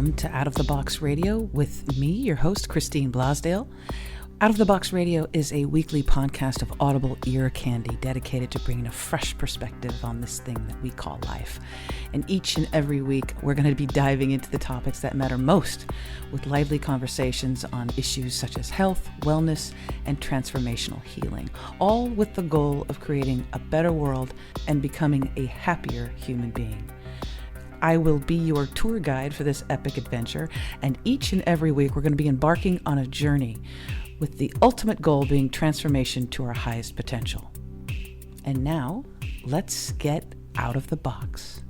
Welcome to Out of the Box Radio with me, your host, Christine Blasdale. Out of the Box Radio is a weekly podcast of audible ear candy dedicated to bringing a fresh perspective on this thing that we call life. And each and every week, we're going to be diving into the topics that matter most with lively conversations on issues such as health, wellness, and transformational healing, all with the goal of creating a better world and becoming a happier human being. I will be your tour guide for this epic adventure, and each and every week, we're going to be embarking on a journey with the ultimate goal being transformation to our highest potential. And now, let's get out of the box.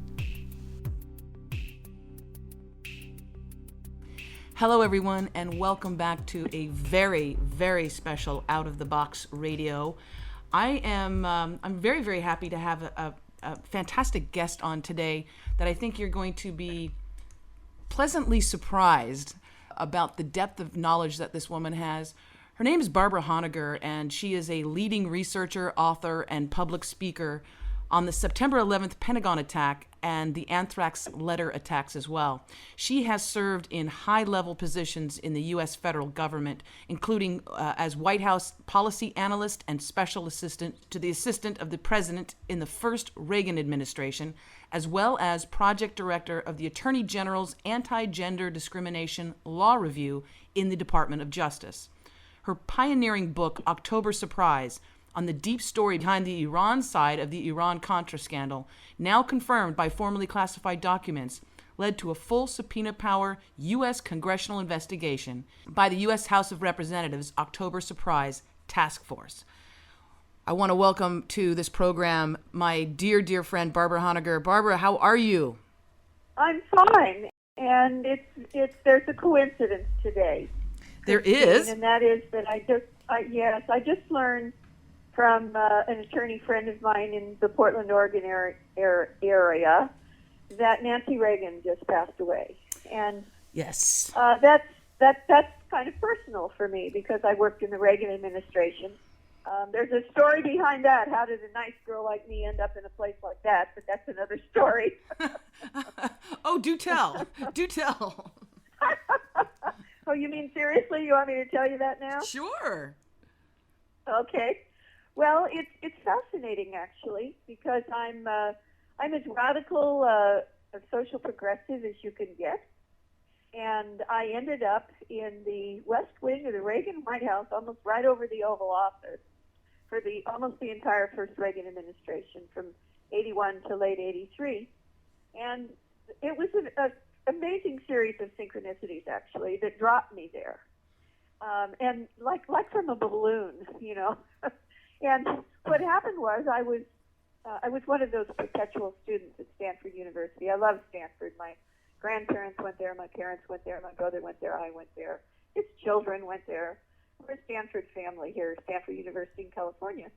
Hello, everyone, and welcome back to a very, very special Out of the Box Radio. I'm very, very happy to have a fantastic guest on today that I think you're going to be pleasantly surprised about the depth of knowledge that this woman has. Her name is Barbara Honegger, and she is a leading researcher, author, and public speaker on the September 11th Pentagon attack and the anthrax letter attacks as well. She has served in high-level positions in the U.S. federal government, including as White House policy analyst and special assistant to the assistant of the president in the first Reagan Administration, as well as project director of the Attorney General's Anti-Gender Discrimination Law Review in the Department of Justice. Her pioneering book, October Surprise, on the deep story behind the Iran side of the Iran-Contra scandal, now confirmed by formally classified documents, led to a full subpoena power U.S. Congressional investigation by the U.S. House of Representatives October Surprise Task Force. I want to welcome to this program my dear, dear friend, Barbara Honegger. Barbara, how are you? I'm fine, and there's a coincidence today. There is? And that is that I just learned from an attorney friend of mine in the Portland, Oregon area that Nancy Reagan just passed away. And yes, that's kind of personal for me because I worked in the Reagan Administration. There's a story behind that. How did a nice girl like me end up in a place like that? But that's another story. Oh, do tell. Do tell. Oh, you mean seriously? You want me to tell you that now? Sure. Okay. Well, it's fascinating actually because I'm as radical a social progressive as you can get, and I ended up in the West Wing of the Reagan White House, almost right over the Oval Office, for almost the entire first Reagan administration from '81 to late '83, and it was an amazing series of synchronicities actually that dropped me there, and like from a balloon, you know. And what happened was I was one of those perpetual students at Stanford University. I love Stanford. My grandparents went there, my parents went there, my brother went there, I went there. His children went there. We're a Stanford family here, Stanford University in California.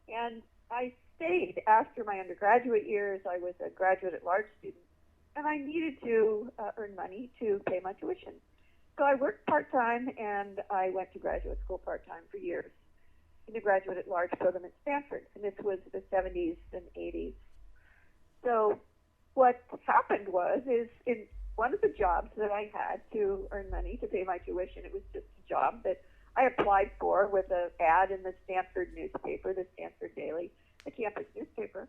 And I stayed after my undergraduate years. I was a graduate at large student, and I needed to earn money to pay my tuition. So I worked part-time, and I went to graduate school part-time for years in the graduate at large program at Stanford, and this was the 70s and 80s. So what happened is in one of the jobs that I had to earn money to pay my tuition, it was just a job that I applied for with an ad in the Stanford newspaper, the Stanford Daily, the campus newspaper,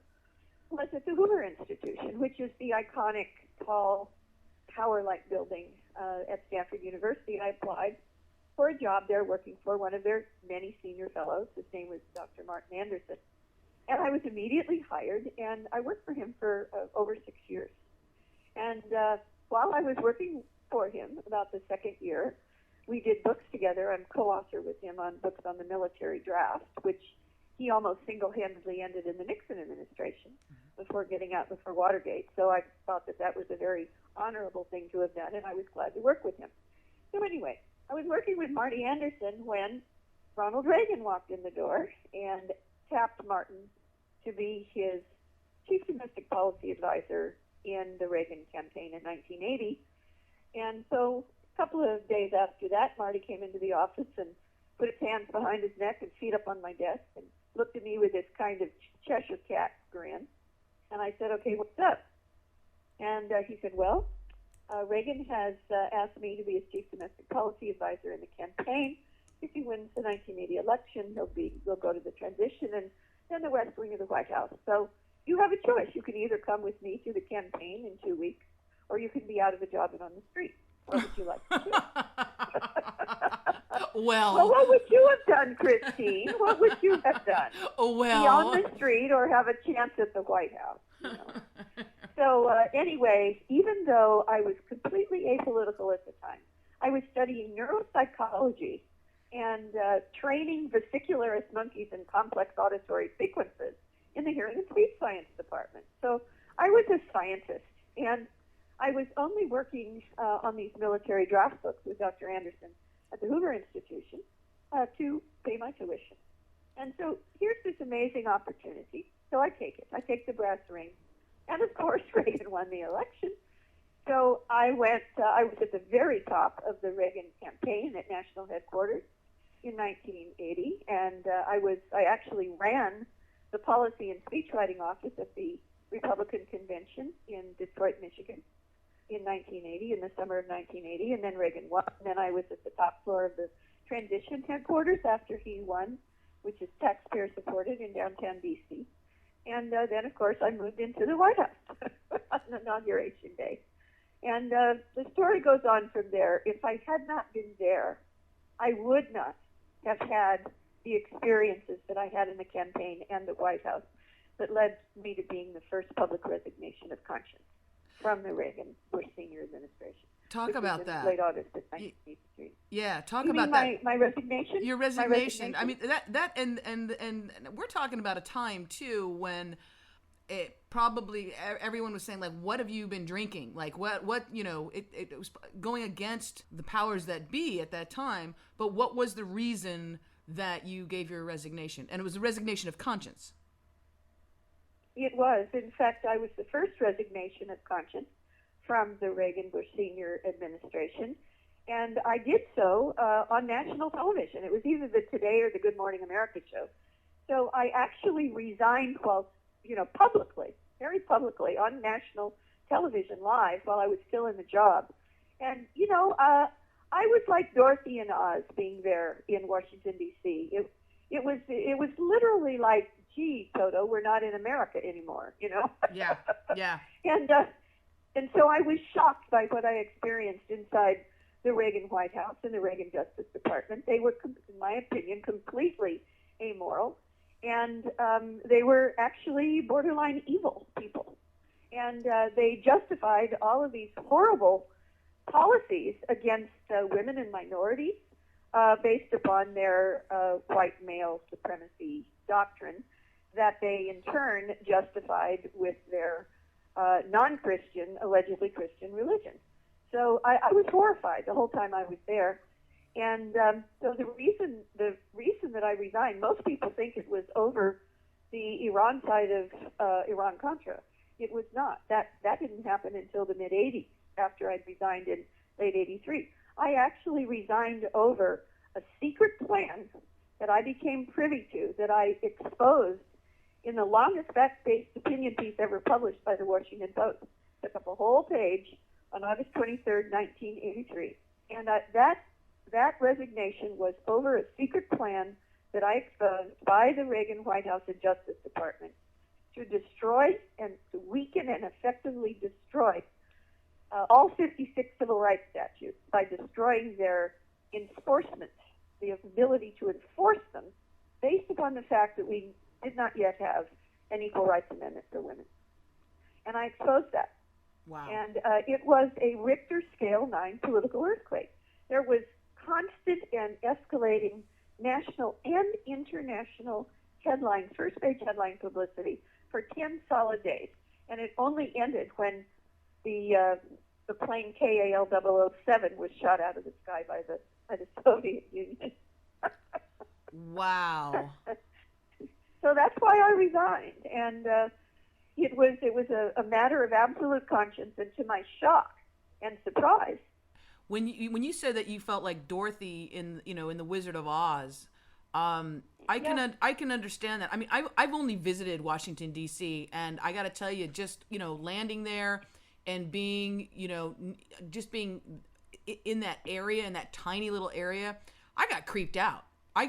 was at the Hoover Institution, which is the iconic, tall, tower-like building at Stanford University. I applied for a job there working for one of their many senior fellows. His name was Dr. Martin Anderson. And I was immediately hired, and I worked for him for over 6 years. And while I was working for him, about the second year, we did books together. I'm co-author with him on books on the military draft, which he almost single-handedly ended in the Nixon administration before getting out before Watergate. So I thought that was a very honorable thing to have done, and I was glad to work with him. So anyway, I was working with Marty Anderson when Ronald Reagan walked in the door and tapped Martin to be his chief domestic policy advisor in the Reagan campaign in 1980. And so a couple of days after that, Marty came into the office and put his hands behind his neck and feet up on my desk and looked at me with this kind of Cheshire cat grin. And I said, okay, what's up? And he said, well, Reagan has asked me to be his chief domestic policy advisor in the campaign. If he wins the 1980 election, he'll go to the transition and then the West Wing of the White House. So you have a choice. You can either come with me through the campaign in 2 weeks, or you can be out of a job and on the street. What would you like to do? Well, what would you have done, Christine? What would you have done? Well, be on the street or have a chance at the White House? You know? So anyway, even though I was completely apolitical at the time, I was studying neuropsychology and training vesicularist monkeys in complex auditory sequences in the hearing and speech science department. So I was a scientist, and I was only working on these military draft books with Dr. Anderson at the Hoover Institution to pay my tuition. And so here's this amazing opportunity. So I take it. I take the brass ring. And of course, Reagan won the election. So I was at the very top of the Reagan campaign at national headquarters in 1980. And I actually ran the policy and speechwriting office at the Republican convention in Detroit, Michigan in 1980, in the summer of 1980, and then Reagan won. And then I was at the top floor of the transition headquarters after he won, which is taxpayer supported in downtown D.C. And then, of course, I moved into the White House on Inauguration Day. And the story goes on from there. If I had not been there, I would not have had the experiences that I had in the campaign and the White House that led me to being the first public resignation of conscience from the Reagan Bush Senior Administration. Talk about that. Late August of 1983. Yeah, talk you about mean that. My resignation. Your resignation. I mean that and we're talking about a time too when it probably everyone was saying like, what have you been drinking? Like what you know? It was going against the powers that be at that time. But what was the reason that you gave your resignation? And it was a resignation of conscience. It was. In fact, I was the first resignation of conscience from the Reagan Bush Senior Administration, and I did so on national television. It was either the Today or the Good Morning America show. So I actually resigned while, publicly, very publicly, on national television live while I was still in the job. And, I was like Dorothy in Oz being there in Washington, D.C. It was literally like, gee, Toto, we're not in America anymore, Yeah, yeah. And so I was shocked by what I experienced inside the Reagan White House and the Reagan Justice Department. They were, in my opinion, completely amoral, and they were actually borderline evil people. And they justified all of these horrible policies against women and minorities based upon their white male supremacy doctrine that they in turn justified with their non-Christian, allegedly Christian religion. So I was horrified the whole time I was there. And so the reason that I resigned, most people think it was over the Iran side of Iran-Contra. It was not. That didn't happen until the mid-'80s, after I'd resigned in late '83. I actually resigned over a secret plan that I became privy to, that I exposed in the longest fact-based opinion piece ever published by the Washington Post. Took up a whole page on August 23rd, 1983. And that resignation was over a secret plan that I exposed by the Reagan White House and Justice Department to destroy and to weaken and effectively destroy all 56 civil rights statutes by destroying their enforcement, the ability to enforce them based upon the fact that we did not yet have an Equal Rights Amendment for women. And I exposed that. Wow. And it was a Richter scale 9 political earthquake. There was constant and escalating national and international headlines, first-page headline publicity for 10 solid days. And it only ended when the plane KAL-007 was shot out of the sky by the Soviet Union. Wow. So that's why I resigned, and it was a matter of absolute conscience. And to my shock and surprise, when you said that you felt like Dorothy in the Wizard of Oz, I can understand that. I mean, I've only visited Washington D.C. and I got to tell you, just landing there and being, just being in that area, in that tiny little area, I got creeped out.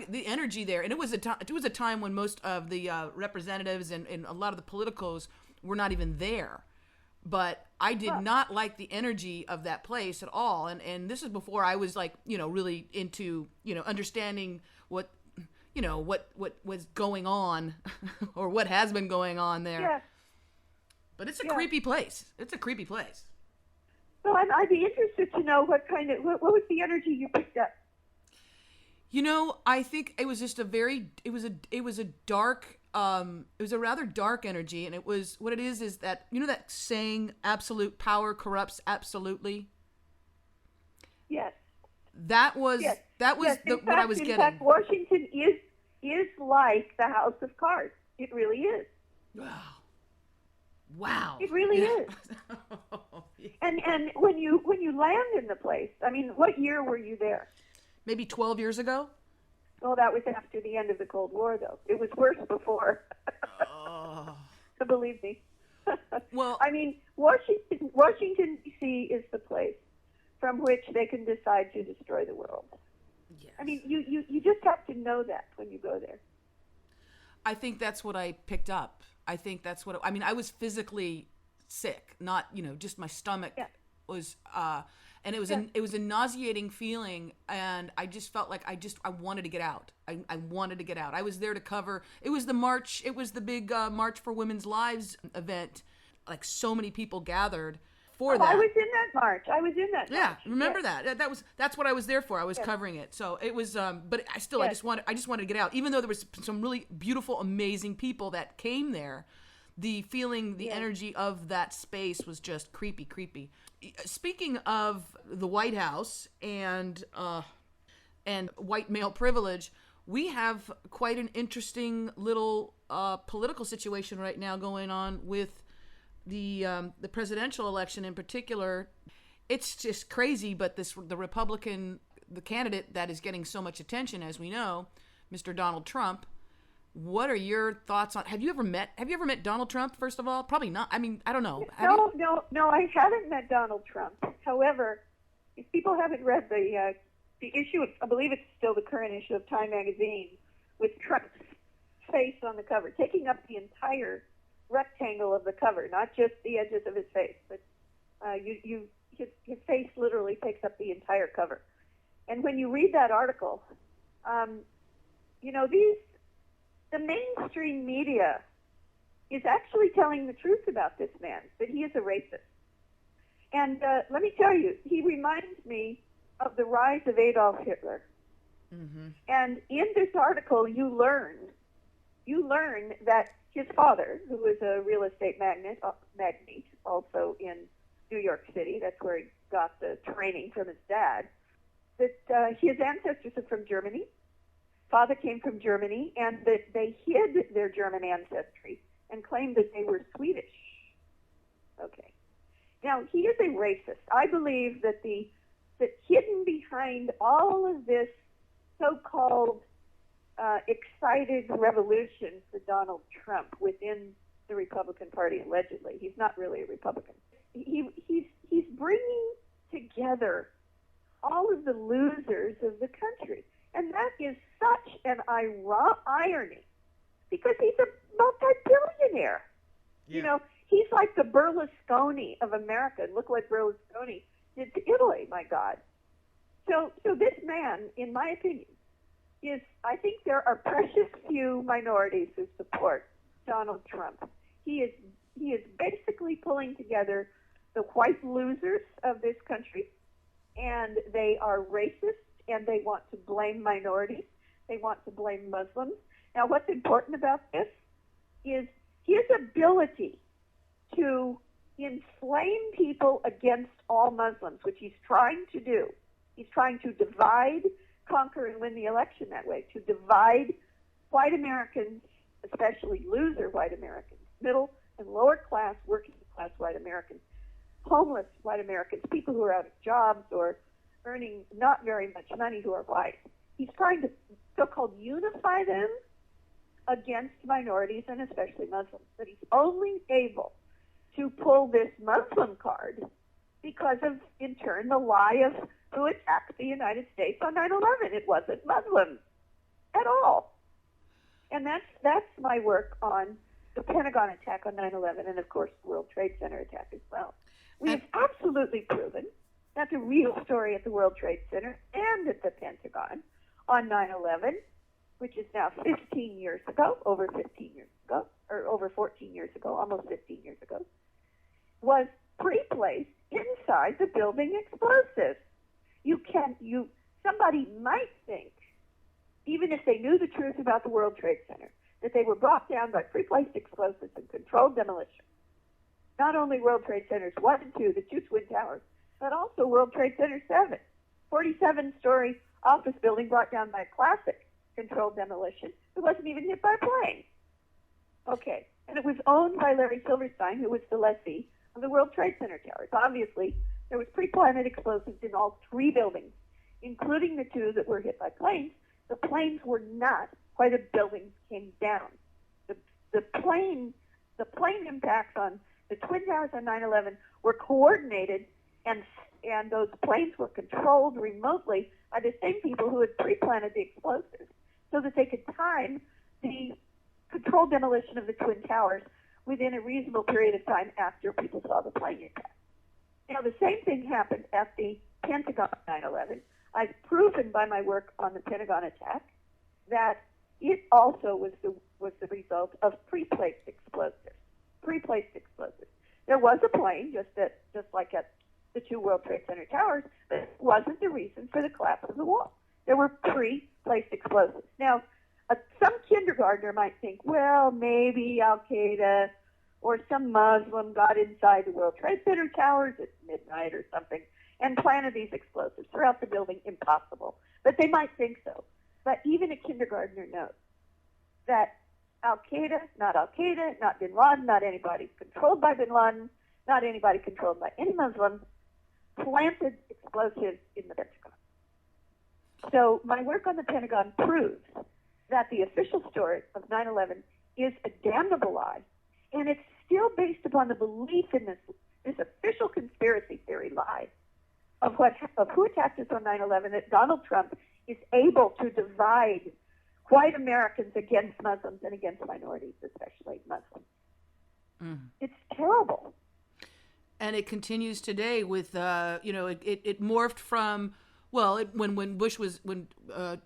The energy there, and it was a time when most of the representatives and a lot of the politicos were not even there. But I did not like the energy of that place at all. And this is before I was like, really into, understanding what was going on or what has been going on there. Yeah. But it's a creepy place. It's a creepy place. So I'd be interested to know what was the energy you picked up? I think it was just it was a rather dark energy, and it was, what it is that, that saying, absolute power corrupts absolutely? Yes. That was what I was getting. In fact, Washington is like the House of Cards. It really is. Wow. It really is. And when you land in the place, I mean, what year were you there? Maybe 12 years ago. Oh, that was after the end of the Cold War, though. It was worse before. So believe me. Well, I mean, Washington D.C. is the place from which they can decide to destroy the world. Yes. I mean, you just have to know that when you go there. I think that's what I picked up. I think that's what I was physically sick, not, just my stomach was and it was a nauseating feeling, and I just felt like I wanted to get out. I wanted to get out. I was there to cover. It was the big March for Women's Lives event. Like, so many people gathered for that. I was in that march. Yeah, march. remember that? That's what I was there for. I was covering it. So it was but I just wanted to get out. Even though there was some really beautiful, amazing people that came there, the feeling, the energy of that space was just creepy. Speaking of the White House and white male privilege, we have quite an interesting little political situation right now going on with the presidential election in particular. It's just crazy, but the candidate that is getting so much attention, as we know, Mr. Donald Trump. What are your thoughts on? Have you ever met Donald Trump? First of all, probably not. I mean, I don't know. No, I haven't met Donald Trump. However, if people haven't read the issue, I believe it's still the current issue of Time magazine, with Trump's face on the cover, taking up the entire rectangle of the cover, not just the edges of his face, but his face literally takes up the entire cover. And when you read that article, the mainstream media is actually telling the truth about this man, that he is a racist. And let me tell you, he reminds me of the rise of Adolf Hitler. Mm-hmm. And in this article, you learn that his father, who was a real estate magnate also in New York City, that's where he got the training from his dad, that his ancestors are from Germany. Father came from Germany, and that they hid their German ancestry and claimed that they were Swedish. Okay. Now, he is a racist. I believe that that hidden behind all of this so-called excited revolution for Donald Trump within the Republican Party, allegedly. He's not really a Republican. He's bringing together all of the losers of the country. And that is such an irony, because he's a multi-billionaire. Yeah. He's like the Berlusconi of America. And look what Berlusconi did to Italy, my God. So this man, in my opinion, I think there are precious few minorities who support Donald Trump. He is basically pulling together the white losers of this country, and they are racist, and they want to blame minorities. They want to blame Muslims. Now, what's important about this is his ability to inflame people against all Muslims, which he's trying to do. He's trying to divide, conquer, and win the election that way, to divide white Americans, especially loser white Americans, middle and lower class, working class white Americans, homeless white Americans, people who are out of jobs or earning not very much money who are white. He's trying to so-called unify them against minorities and especially Muslims. But he's only able to pull this Muslim card because of, in turn, the lie of who attacked the United States on 9/11. It wasn't Muslims at all. And that's my work on the Pentagon attack on 9/11 and, of course, the World Trade Center attack as well. We have absolutely proven that the real story at the World Trade Center and at the Pentagon on 9/11, which is now 15 years ago, over 15 years ago, or over 14 years ago, almost 15 years ago, was pre-placed inside the building explosives. Somebody might think, even if they knew the truth about the World Trade Center, that they were brought down by pre-placed explosives and controlled demolition. Not only World Trade Centers 1 and 2, the two Twin Towers, but also World Trade Center 7, 47-story office building brought down by a classic controlled demolition. It wasn't even hit by a plane. Okay, and it was owned by Larry Silverstein, who was the lessee of the World Trade Center towers. Obviously, there was pre-planted explosives in all 3 buildings, including the 2 that were hit by planes. The planes were not why the buildings came down. The plane impacts on the Twin Towers on 9/11 were coordinated, and those planes were controlled remotely by the same people who had pre-planted the explosives so that they could time the controlled demolition of the Twin Towers within a reasonable period of time after people saw the plane impact. Now, the same thing happened at the Pentagon on 9/11. I've proven by my work on the Pentagon attack that it also was the result of pre-placed explosives. Pre-placed explosives. There was a plane, just like at the 2 World Trade Center towers, but it wasn't the reason for the collapse of the wall. There were pre-placed explosives. Now, some kindergartner might think, well, maybe Al-Qaeda or some Muslim got inside the World Trade Center towers at midnight or something and planted these explosives throughout the building. Impossible. But they might think so. But even a kindergartner knows that Al-Qaeda, not Bin Laden, not anybody controlled by Bin Laden, not anybody controlled by any Muslim, planted explosives in the Pentagon. So my work on the Pentagon proves that the official story of 9/11 is a damnable lie, and it's still based upon the belief in this official conspiracy theory lie of who attacked us on 9/11, that Donald Trump is able to divide white Americans against Muslims and against minorities, especially Muslims. It's terrible. And it continues today with, it morphed from, when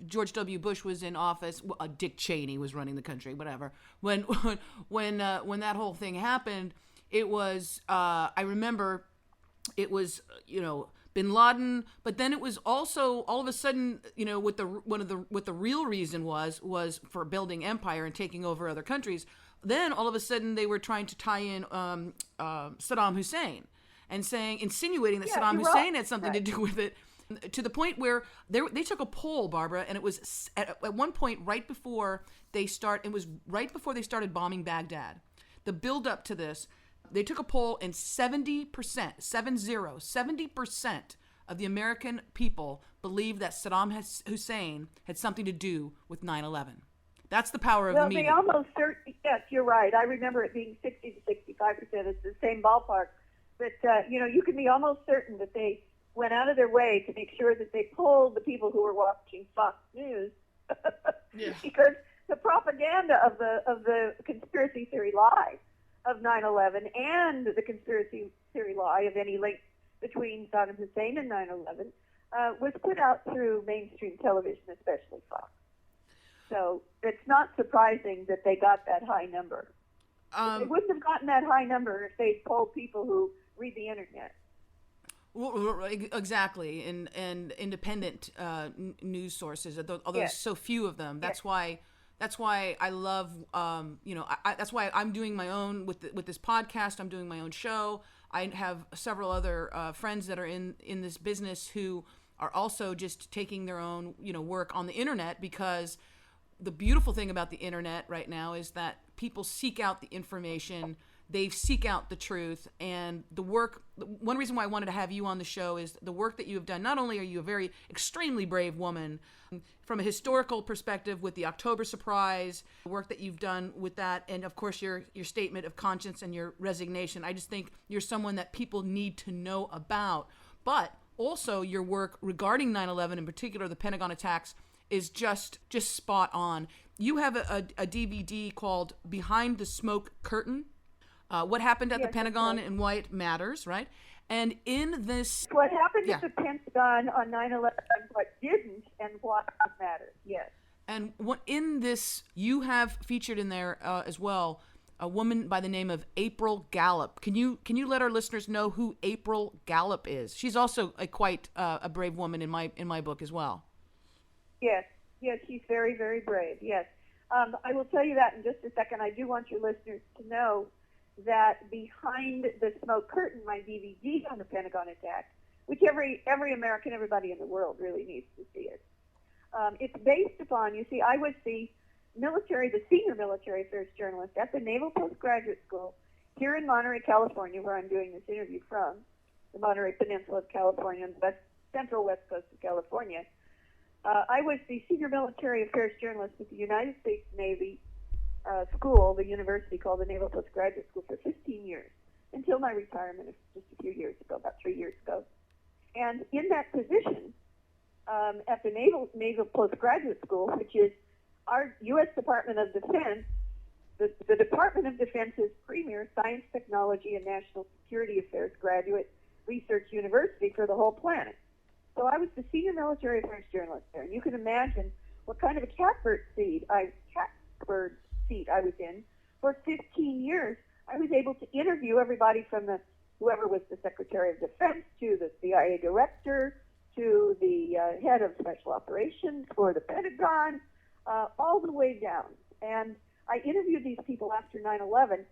George W. Bush was in office, Dick Cheney was running the country, whatever. When that whole thing happened, it was, I remember, it was, Bin Laden, but then it was also all of a sudden, what the real reason was for building empire and taking over other countries. Then all of a sudden they were trying to tie in Saddam Hussein and insinuating that Saddam Hussein had something to do with it, to the point where they took a poll, Barbara, and it was at one point right before they started bombing Baghdad. The build up to this, they took a poll and 70% of the American people believed that Saddam Hussein had something to do with 9/11. That's the power of the media. Well, they almost certainly, yes, you're right. I remember it being 60 to 65%. It's the same ballpark. But, you can be almost certain that they went out of their way to make sure that they pulled the people who were watching Fox News because the propaganda of the conspiracy theory lie of 9/11 and the conspiracy theory lie of any link between Saddam Hussein and 9/11 was put out through mainstream television, especially Fox. So it's not surprising that they got that high number. They wouldn't have gotten that high number if they polled people who read the internet. Well, exactly, and independent news sources, although there's so few of them. That's why I love, that's why I'm doing my own with this podcast. I'm doing my own show. I have several other friends that are in this business who are also just taking their own, work on the internet, because the beautiful thing about the internet right now is that people seek out the information they seek out the truth. And the work, one reason why I wanted to have you on the show is the work that you have done. Not only are you a very extremely brave woman from a historical perspective with the October surprise, the work that you've done with that, and of course your statement of conscience and your resignation. I just think you're someone that people need to know about. But also your work regarding 9/11, in particular the Pentagon attacks, is just spot on. You have a DVD called Behind the Smoke Curtain, What Happened at the Pentagon and Why It Matters, right? And in this... What happened at the Pentagon on 9/11, what didn't, and why it matters, yes. And in this, you have featured in there as well a woman by the name of April Gallup. Can you let our listeners know who April Gallup is? She's also quite a brave woman in my book as well. Yes, she's very, very brave, yes. I will tell you that in just a second. I do want your listeners to know that Behind the Smoke Curtain, my DVD on the Pentagon attack, which every American, everybody in the world really needs to see it. It's based upon, you see, I was the senior military affairs journalist at the Naval Postgraduate School here in Monterey, California, where I'm doing this interview from, the Monterey Peninsula of California and the central west coast of California. I was the senior military affairs journalist at the United States Navy school, the university called the Naval Postgraduate School, for 15 years, until my retirement just a few years ago, about 3 years ago. And in that position, at the Naval Postgraduate School, which is our U.S. Department of Defense, the Department of Defense's premier science, technology, and national security affairs graduate research university for the whole planet. So I was the senior military affairs journalist there, and you can imagine what kind of a catbird seat I was in. For 15 years, I was able to interview everybody from whoever was the Secretary of Defense to the CIA director to the head of special operations for the Pentagon, all the way down. And I interviewed these people after 9/11,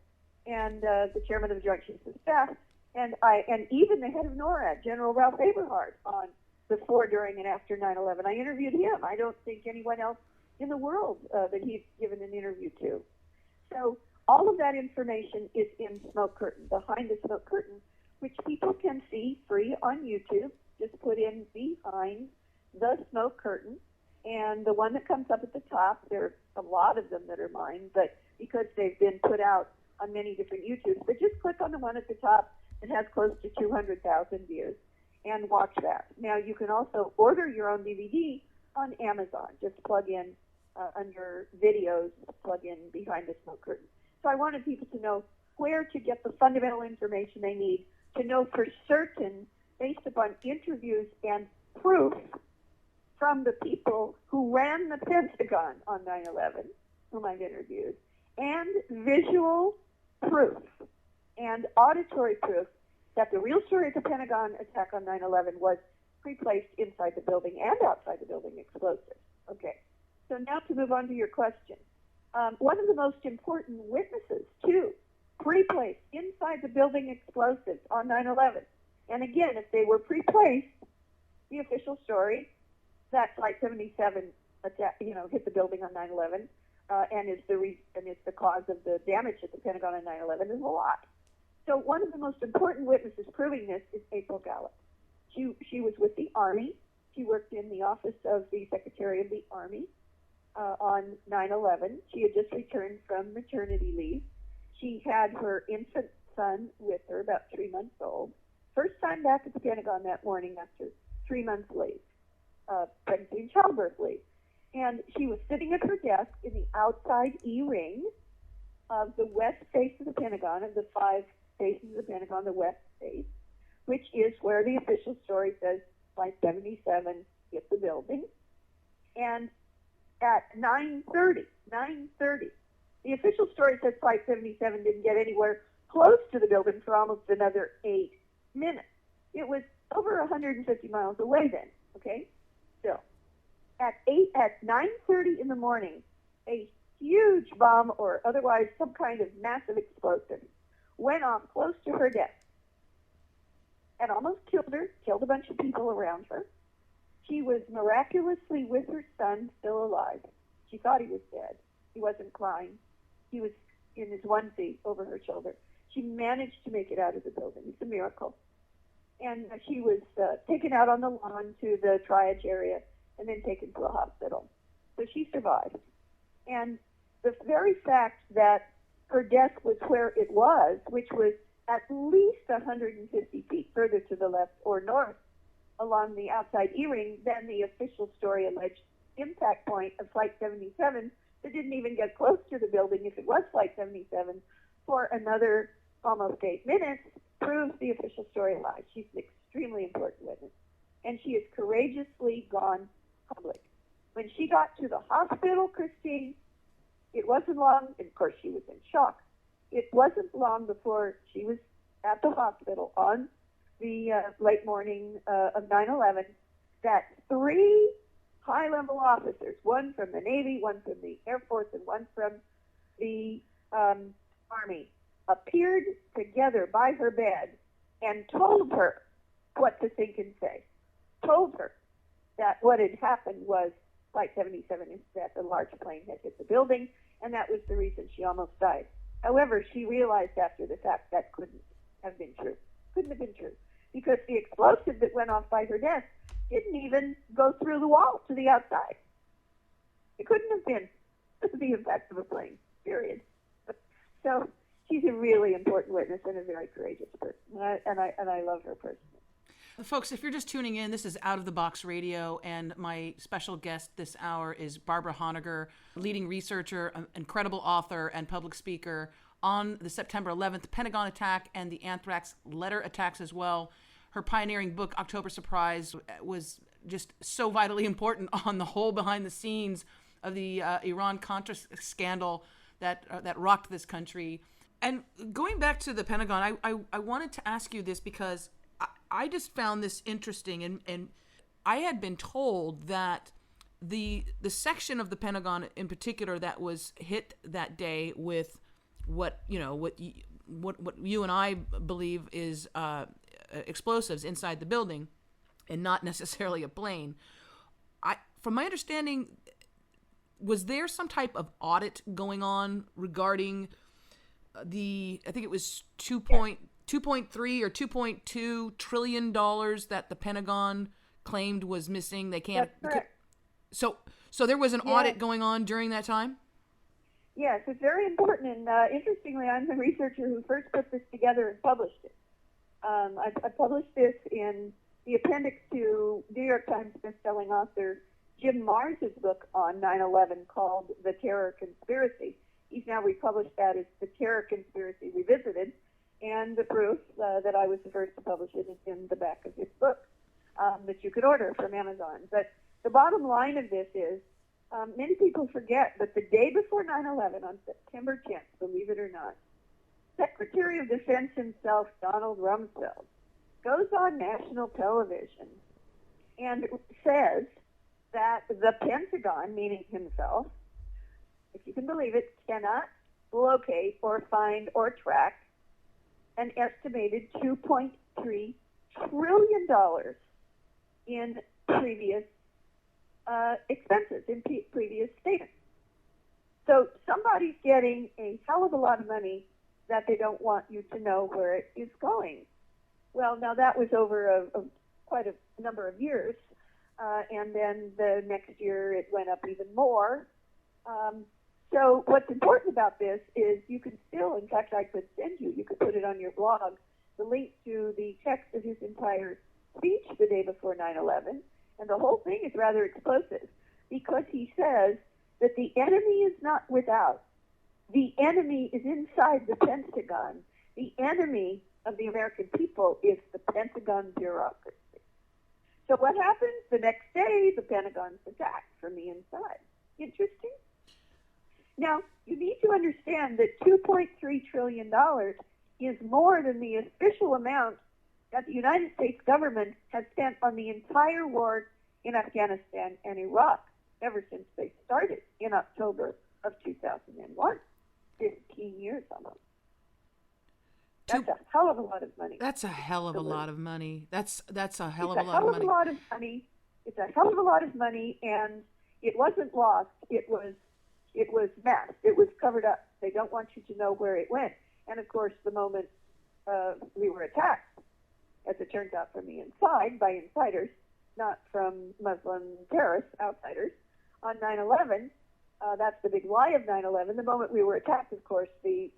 and the chairman of the Joint Chiefs of Staff, and even the head of NORAD, General Ralph Eberhard, on before, during, and after 9/11. I interviewed him. I don't think anyone else in the world that he's given an interview to. So all of that information is in Smoke Curtain, Behind the Smoke Curtain, which people can see free on YouTube. Just put in Behind the Smoke Curtain, and the one that comes up at the top, there are a lot of them that are mine, but because they've been put out on many different YouTubes, but just click on the one at the top that has close to 200,000 views and watch that. Now, you can also order your own DVD on Amazon. Just plug in under videos, plug in Behind the Smoke Curtain. So I wanted people to know where to get the fundamental information they need to know for certain, based upon interviews and proof from the people who ran the Pentagon on 9/11, whom I've interviewed, and visual proof and auditory proof that the real story of the Pentagon attack on 9/11 was pre-placed inside the building and outside the building explosives. Okay, so now to move on to your question. One of the most important witnesses, too, pre-placed inside the building explosives on 9/11. And again, if they were pre-placed, the official story that Flight 77 hit the building on 9/11 and is the cause of the damage at the Pentagon on 9/11 is a lie. So one of the most important witnesses proving this is April Gallup. She was with the Army. She worked in the office of the Secretary of the Army on 9/11. She had just returned from maternity leave. She had her infant son with her, about 3 months old. First time back at the Pentagon that morning after 3 months leave, pregnancy and childbirth leave. And she was sitting at her desk in the outside E-ring of the west face of the Pentagon, of the 5 faces of the Pentagon, the west face, which is where the official story says Flight 77 hit the building. And at 9:30, the official story says Flight 77 didn't get anywhere close to the building for almost another 8 minutes. It was over 150 miles away then, okay? Still. At 9:30 in the morning, a huge bomb or otherwise some kind of massive explosive went off close to her desk and almost killed her, killed a bunch of people around her. She was miraculously with her son still alive. She thought he was dead. He wasn't crying. He was in his onesie over her shoulder. She managed to make it out of the building. It's a miracle. And she was taken out on the lawn to the triage area and then taken to a hospital. So she survived. And the very fact that her death was where it was, which was at least 150 feet further to the left or north along the outside E-ring than the official story alleged impact point of Flight 77 that didn't even get close to the building if it was Flight 77 for another almost 8 minutes, proves the official story lies. She's an extremely important witness. And she has courageously gone public. When she got to the hospital, Christine, it wasn't long, and of course she was in shock. It wasn't long before she was at the hospital on the late morning of 9/11 that 3 high-level officers, one from the Navy, one from the Air Force, and one from the Army, appeared together by her bed and told her what to think and say. Told her that what had happened was Flight 77 is that a large plane had hit the building, and that was the reason she almost died. However, she realized after the fact that couldn't have been true. Couldn't have been true. Because the explosive that went off by her death didn't even go through the wall to the outside. It couldn't have been the impact of a plane, period. So she's a really important witness and a very courageous person, and I love her personally. Folks, if you're just tuning in, this is Out of the Box Radio, and my special guest this hour is Barbara Honegger, leading researcher, an incredible author, and public speaker on the September 11th Pentagon attack and the anthrax letter attacks as well. Her pioneering book, October Surprise, was just so vitally important on the whole behind the scenes of the Iran Contra scandal that rocked this country. And going back to the Pentagon, I wanted to ask you this because I just found this interesting, and I had been told that the section of the Pentagon in particular that was hit that day with what you and I believe is explosives inside the building, and not necessarily a plane. From my understanding, was there some type of audit going on regarding I think it was 2.3 or 2.2 trillion dollars that the Pentagon claimed was missing. They can't. That's correct. So there was an audit going on during that time? Yes, it's very important. And interestingly, I'm the researcher who first put this together and published it. I published this in the appendix to New York Times bestselling author Jim Mars's book on 9/11 called The Terror Conspiracy. He's now republished that as The Terror Conspiracy Revisited, and the proof that I was the first to publish it is in the back of his book that you could order from Amazon. But the bottom line of this is many people forget that the day before 9/11, on September 10th, believe it or not, Secretary of Defense himself, Donald Rumsfeld, goes on national television and says that the Pentagon, meaning himself, if you can believe it, cannot locate or find or track an estimated $2.3 trillion in previous expenses, in previous statements. So somebody's getting a hell of a lot of money that they don't want you to know where it is going. Well, now that was over quite a number of years, and then the next year it went up even more. So what's important about this is you can still, in fact, I could send you could put it on your blog, the link to the text of his entire speech the day before 9/11, and the whole thing is rather explosive because he says that the enemy is not without. The enemy is inside the Pentagon. The enemy of the American people is the Pentagon bureaucracy. So what happens? The next day, the Pentagon's attacked from the inside. Interesting? Now, you need to understand that $2.3 trillion is more than the official amount that the United States government has spent on the entire war in Afghanistan and Iraq ever since they started in October of 2001. 15 years almost. That's a hell of a lot of money. That's a hell of a lot of money. That's a hell of It's a lot of money. It's a hell of a lot of money, and it wasn't lost. It was masked. It was covered up. They don't want you to know where it went. And of course, the moment we were attacked, as it turns out from the inside, by insiders, not from Muslim terrorists, outsiders, on 9/11, that's the big lie of 9/11. The moment we were attacked, of course, the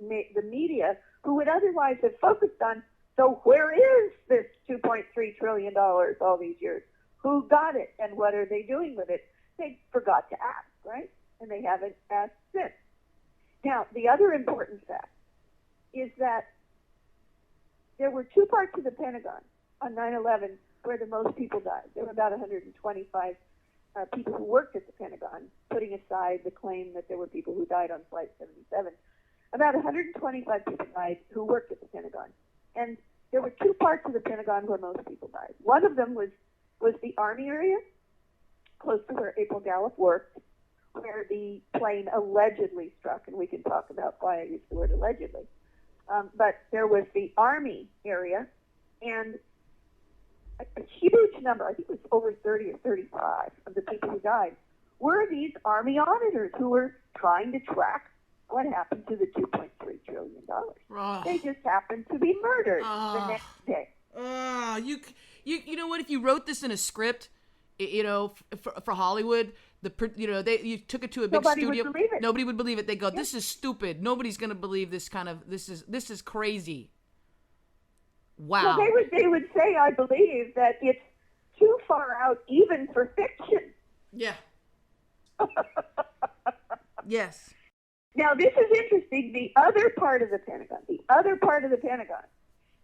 media, who would otherwise have focused on, so where is this $2.3 trillion all these years? Who got it and what are they doing with it? They forgot to ask, right? And they haven't asked since. Now, the other important fact is that there were two parts of the Pentagon on 9/11 where the most people died. There were about 125 people who worked at the Pentagon, putting aside the claim that there were people who died on Flight 77. About 125 people died who worked at the Pentagon. And there were two parts of the Pentagon where most people died. One of them was the Army area, close to where April Gallo worked, where the plane allegedly struck, and we can talk about why I use the word allegedly. But there was the Army area, and a huge number, I think it was over 30 or 35 of the people who died, were these Army auditors who were trying to track what happened to the $2.3 trillion. They just happened to be murdered the next day. You know what? If you wrote this in a script, for Hollywood, you took it to a big studio. Nobody would believe it. They go, "This is stupid. Nobody's going to believe this kind of. This is crazy." Wow. Well, they would say, I believe, that it's too far out even for fiction. Yeah. Yes. Now, this is interesting. The other part of the Pentagon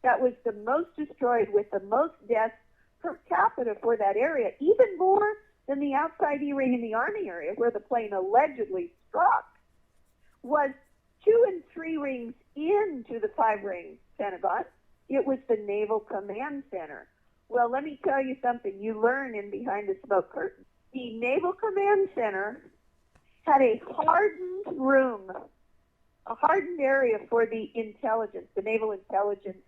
that was the most destroyed with the most deaths per capita for that area, even more than the outside E-ring in the Army area where the plane allegedly struck, was 2 and 3 rings into the 5-ring Pentagon. It was the Naval Command Center. Well, let me tell you something you learn in Behind the Smoke Curtain. The Naval Command Center had a hardened room, a hardened area for the intelligence, the naval intelligence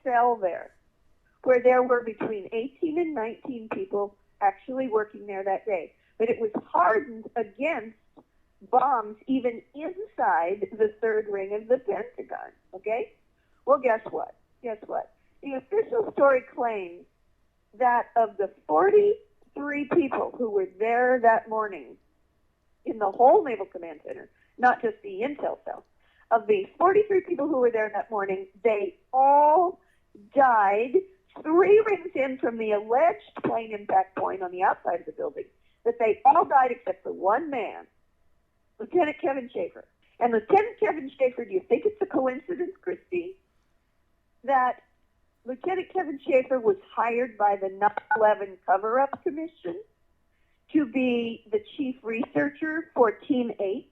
cell there, where there were between 18 and 19 people actually working there that day. But it was hardened against bombs even inside the 3rd ring of the Pentagon, okay? Well, guess what? The official story claims that of the 43 people who were there that morning in the whole Naval Command Center, not just the intel cell, of the 43 people who were there that morning, they all died 3 rings in from the alleged plane impact point on the outside of the building, that they all died except for one man, Lieutenant Kevin Schaefer. And Lieutenant Kevin Schaefer, do you think it's a coincidence, Christine, that Lieutenant Kevin Schaefer was hired by the 9/11 Cover-Up Commission to be the chief researcher for Team 8,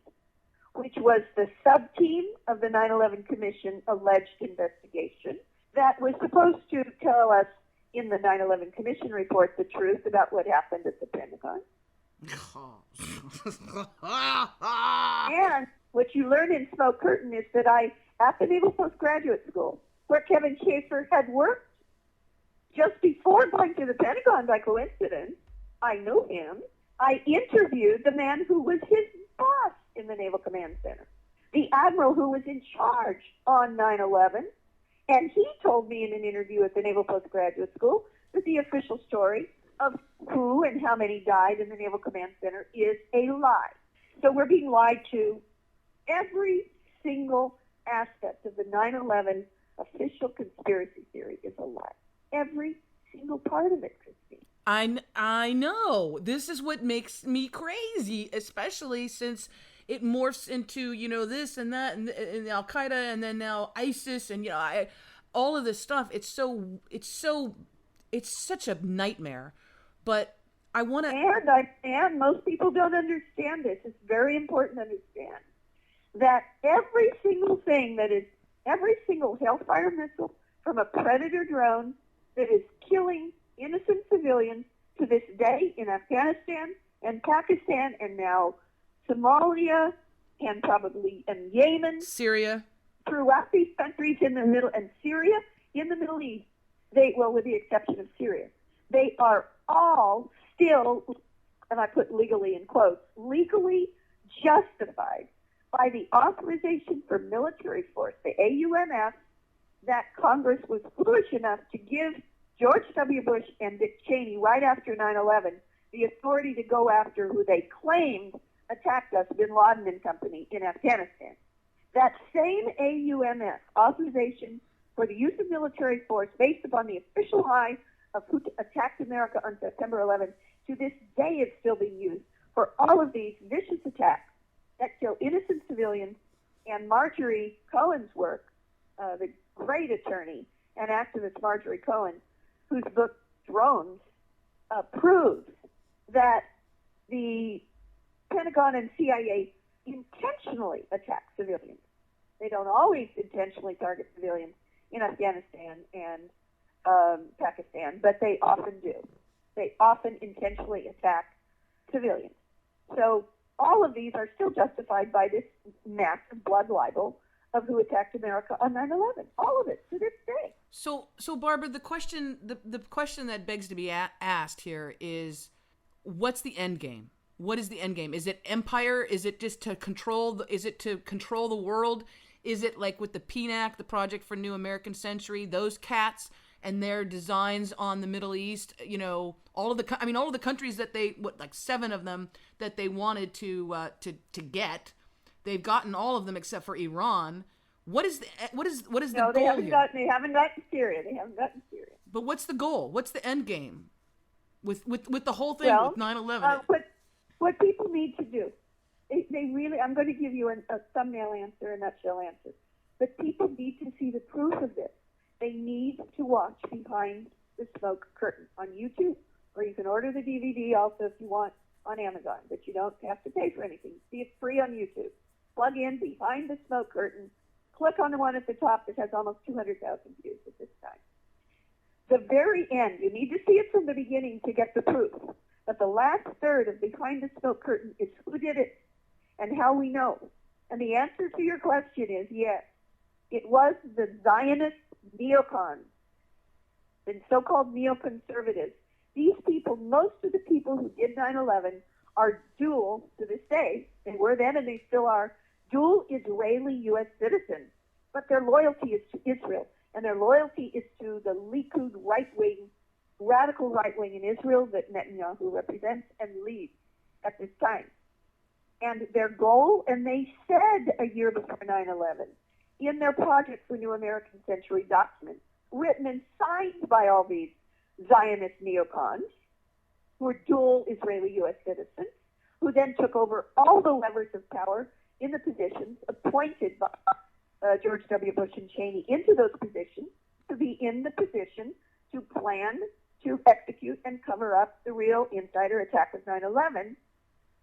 which was the sub-team of the 9/11 Commission alleged investigation that was supposed to tell us in the 9/11 Commission report the truth about what happened at the Pentagon? And what you learn in Smoke Curtain is that at the Naval Postgraduate School, where Kevin Schaefer had worked just before going to the Pentagon by coincidence, I knew him. I interviewed the man who was his boss in the Naval Command Center, the admiral who was in charge on 9/11, and he told me in an interview at the Naval Postgraduate School that the official story of who and how many died in the Naval Command Center is a lie. So we're being lied to. Every single aspect of the 9/11 official conspiracy theory is a lie. Every single part of it, Christine. I know. This is what makes me crazy, especially since it morphs into, this and that and Al Qaeda and then now ISIS and, all of this stuff. It's such a nightmare. But I want to... And most people don't understand this. It's very important to understand that every single thing every single Hellfire missile from a Predator drone that is killing innocent civilians to this day in Afghanistan and Pakistan and now Somalia and probably in Yemen, Syria, throughout these countries in the middle, and Syria in the Middle East, with the exception of Syria, they are all still, and I put legally in quotes, legally justified by the Authorization for Military Force, the AUMF, that Congress was foolish enough to give George W. Bush and Dick Cheney right after 9/11 the authority to go after who they claimed attacked us, bin Laden and company, in Afghanistan. That same AUMF, Authorization for the Use of Military Force, based upon the official lie of who attacked America on September 11th, to this day it's still being used for all of these vicious attacks that kill innocent civilians. And Marjorie Cohen's work, the great attorney and activist Marjorie Cohen, whose book Drones proves that the Pentagon and CIA intentionally attack civilians. They don't always intentionally target civilians in Afghanistan and Pakistan, but they often do. They often intentionally attack civilians. So all of these are still justified by this massive blood libel of who attacked America on 9/11. All of it to this day. So Barbara, the question that begs to be asked here is, what's the end game? What is the end game? Is it empire? Is it just to control? Is it to control the world? Is it like with the PNAC, the Project for New American Century, those cats and their designs on the Middle East? You know, all of the countries that they, like 7 of them that they wanted to get, they've gotten all of them except for Iran. What is the No, goal here? They haven't gotten Syria. But what's the goal? What's the end game with the whole thing with 9/11? What people need to do, they really, I'm going to give you a thumbnail answer, a nutshell answer, but people need to see the proof of this. They need to watch Behind the Smoke Curtain on YouTube, or you can order the DVD also if you want on Amazon, but you don't have to pay for anything. See, it's free on YouTube. Plug in Behind the Smoke Curtain. Click on the one at the top that has almost 200,000 views at this time. The very end, you need to see it from the beginning to get the proof. But the last third of Behind the Smoke Curtain is who did it and how we know. And the answer to your question is yes. It was the Zionist neocons, the so-called neoconservatives. These people, most of the people who did 9/11 are dual, to this day, they were then and they still are, dual Israeli-U.S. citizens. But their loyalty is to Israel, and their loyalty is to the Likud right-wing, radical right-wing in Israel that Netanyahu represents and leads at this time. And their goal, and they said a year before 9/11, in their Project for New American Century document, written and signed by all these Zionist neocons, who are dual Israeli-U.S. citizens, who then took over all the levers of power in the positions appointed by George W. Bush and Cheney into those positions, to be in the position to plan, to execute, and cover up the real insider attack of 9/11.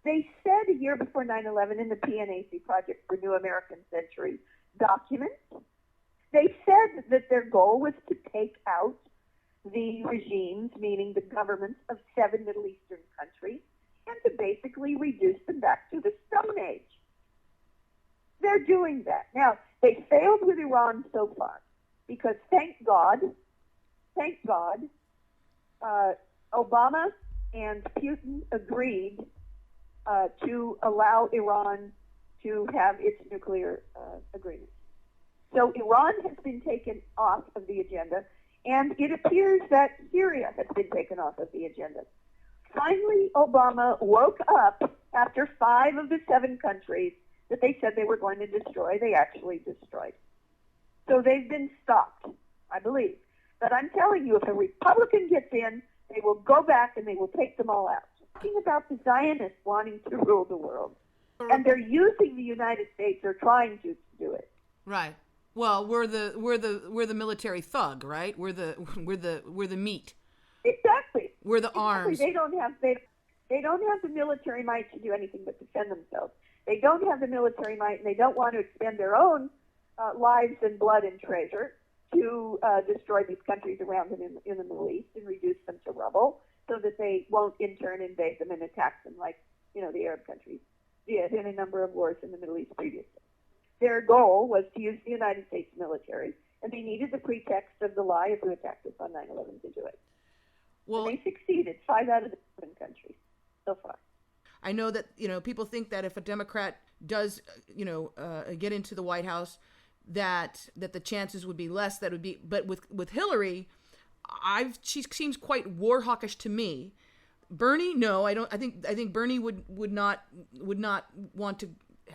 They said a year before 9/11 in the PNAC, Project for New American Century document, they said that their goal was to take out the regimes, meaning the governments of 7 Middle Eastern countries, and to basically reduce them back to the Stone Age. They're doing that. Now, they failed with Iran so far because, thank God, Obama and Putin agreed to allow Iran to have its nuclear agreement. So Iran has been taken off of the agenda, and it appears that Syria has been taken off of the agenda. Finally, Obama woke up after 5 of the 7 countries that they said they were going to destroy, they actually destroyed. So they've been stopped, I believe. But I'm telling you, if a Republican gets in, they will go back and they will take them all out. Talking about the Zionists wanting to rule the world, and they're using the United States, or trying to do it. Right. Well, we're the military thug, right? We're the meat. Exactly. We're the arms. They don't have the military might to do anything but defend themselves. They don't have the military might, and they don't want to expend their own lives and blood and treasure to destroy these countries around them in the Middle East and reduce them to rubble, so that they won't in turn invade them and attack them like the Arab countries did in a number of wars in the Middle East previously. Their goal was to use the United States military, and they needed the pretext of the lie of who attacked us on 9/11 to do it. Well, and they succeeded. 5 out of the 7 countries so far. I know that, people think that if a Democrat does, get into the White House, that the chances would be less. But with Hillary, she seems quite war hawkish to me. Bernie, no, I don't. I think Bernie would not want to.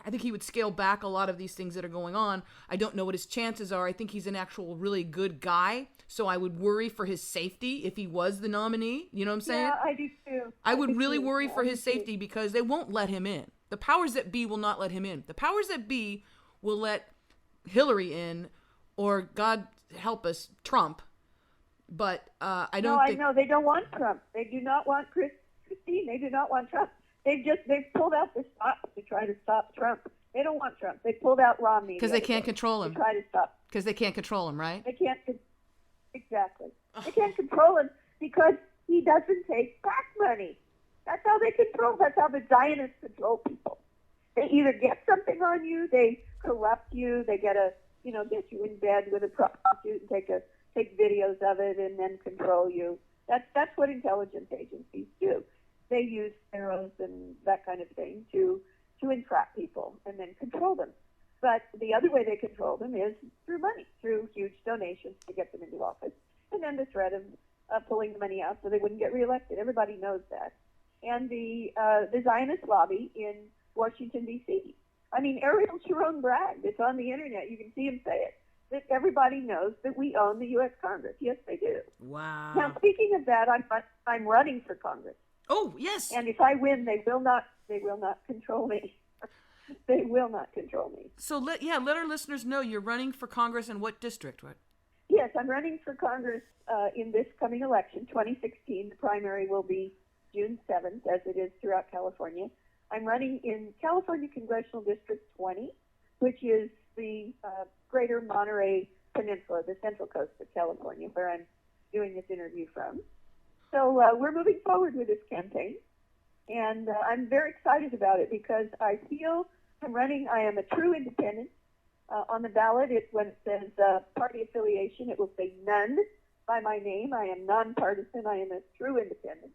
I think he would scale back a lot of these things that are going on. I don't know what his chances are. I think he's an actual really good guy. So I would worry for his safety if he was the nominee. You know what I'm saying? Yeah, I do too. I would really worry for his safety because they won't let him in. The powers that be will not let him in. The powers that be will let Hillary in, or God help us, Trump. But I know they don't want Trump. They do not want Christine. They do not want Trump. They've pulled out the stops to try to stop Trump. They don't want Trump. They pulled out Romney because they can't control him. To try to stop. Because they can't control him, right? They can't. Exactly. They can't control him because he doesn't take PAC money. That's how they control. That's how the Zionists control people. They either get something on you, they corrupt you, they get you in bed with a prostitute and take videos of it and then control you. That's what intelligence agencies do. They use pharaohs and that kind of thing to entrap people and then control them. But the other way they control them is through money, through huge donations to get them into office, and then the threat of pulling the money out so they wouldn't get reelected. Everybody knows that. And the Zionist lobby in Washington, D.C. I mean, Ariel Sharon bragged. It's on the internet. You can see him say it. That everybody knows that we own the U.S. Congress. Yes, they do. Wow. Now, speaking of that, I'm running for Congress. Oh, yes. And if I win, they will not control me. They will not control me. So let our listeners know you're running for Congress in what district? What? Yes, I'm running for Congress in this coming election, 2016. The primary will be June 7th, as it is throughout California. I'm running in California Congressional District 20, which is the greater Monterey Peninsula, the central coast of California, where I'm doing this interview from. So we're moving forward with this campaign, and I'm very excited about it because I feel I am a true independent. On the ballot, when it says party affiliation, it will say none by my name. I am nonpartisan. I am a true independent.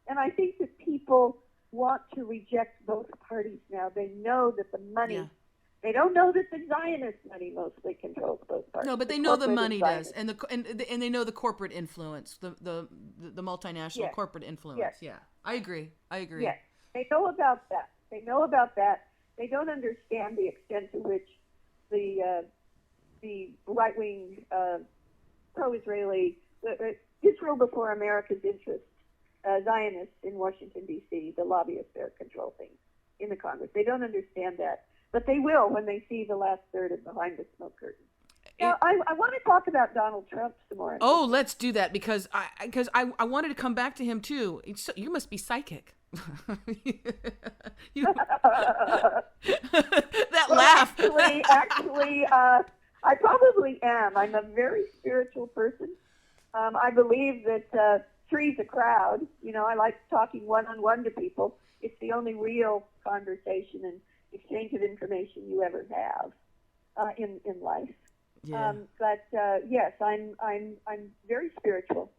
And I think that people want to reject both parties now. They know that the money, they don't know that the Zionist money mostly controls both parties. No, but they know the money does, and they know the corporate influence, the multinational corporate influence. Yes. Yeah, I agree. Yes, they know about that. They don't understand the extent to which the right-wing pro-Israeli Israel before America's interest Zionists in Washington, D.C., the lobbyists there control things in the Congress. They don't understand that, but they will when they see the last third of behind the smoke curtain. Now, I want to talk about Donald Trump some more. Oh, let's do that because I wanted to come back to him too. You must be psychic. That laugh. Actually, I probably am. I'm a very spiritual person. I believe that three's a crowd. I like talking one-on-one to people. It's the only real conversation and exchange of information you ever have in life. Yeah. Yes, I'm very spiritual,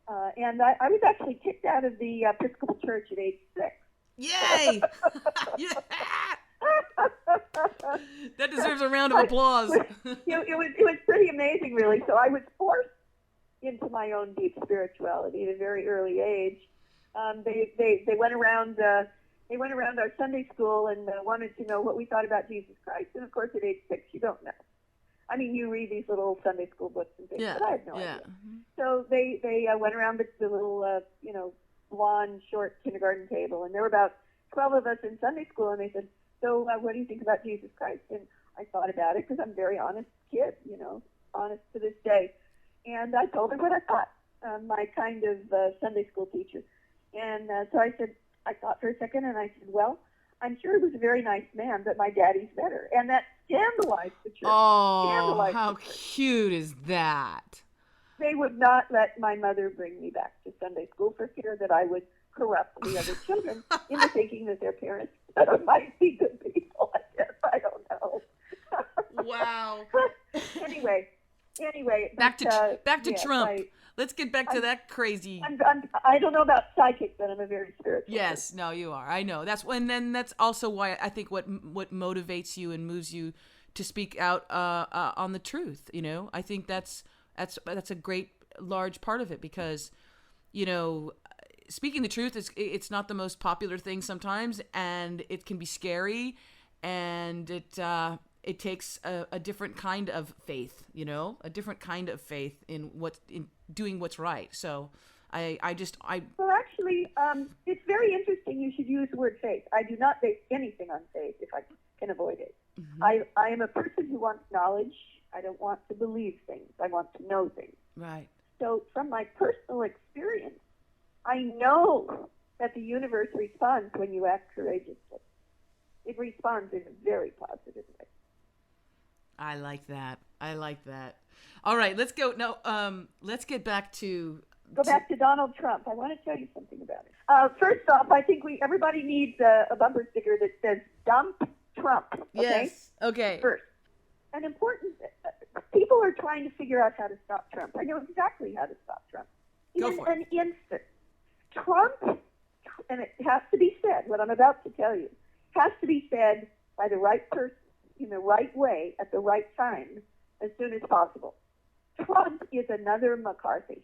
and I was actually kicked out of the Episcopal Church at age 6. Yay! Yeah! That deserves a round of applause. It was pretty amazing, really. So I was forced into my own deep spirituality at a very early age. They went around. They went around our Sunday school and wanted to know what we thought about Jesus Christ. And of course, at age 6, you don't know. I mean, you read these little Sunday school books and things, but I had no idea. So they went around the little, blonde, short kindergarten table, and there were about 12 of us in Sunday school, and they said, so what do you think about Jesus Christ? And I thought about it because I'm a very honest kid, honest to this day. And I told her what I thought, my kind of Sunday school teacher. And so I thought for a second, and I said, well, I'm sure he was a very nice man, but my daddy's better. And that scandalized the church. Oh, how cute is that? They would not let my mother bring me back to Sunday school for fear that I would corrupt the other children into thinking that their parents might be good people. I guess. I don't know. Wow. Anyway, Anyway, Back but, to back to yes, Trump. Let's get back to that crazy. I don't know about psychic, but I'm a very spiritual Yes, person. no, you are. I know. That's also why I think what motivates you and moves you to speak out on the truth. I think that's a great large part of it, because speaking the truth it's not the most popular thing sometimes, and it can be scary, and it takes a different kind of faith, a different kind of faith in doing what's right. So I Well, actually, it's very interesting. You should use the word faith. I do not base anything on faith if I can avoid it. mm-hmm. I am a person who wants knowledge. I don't want to believe things. I want to know things. Right. So from my personal experience, I know that the universe responds when you act courageously. It responds in a very positive way. I like that. All right, let's go. No, let's get back to Donald Trump. I want to tell you something about it. First off, I think everybody needs a bumper sticker that says "Dump Trump." Okay? Yes. Okay. First, an important. People are trying to figure out how to stop Trump. I know exactly how to stop Trump. Go In for it. an instant, Trump, and it has to be said. What I'm about to tell you has to be said by the right person, in the right way, at the right time, as soon as possible. Trump is another McCarthy.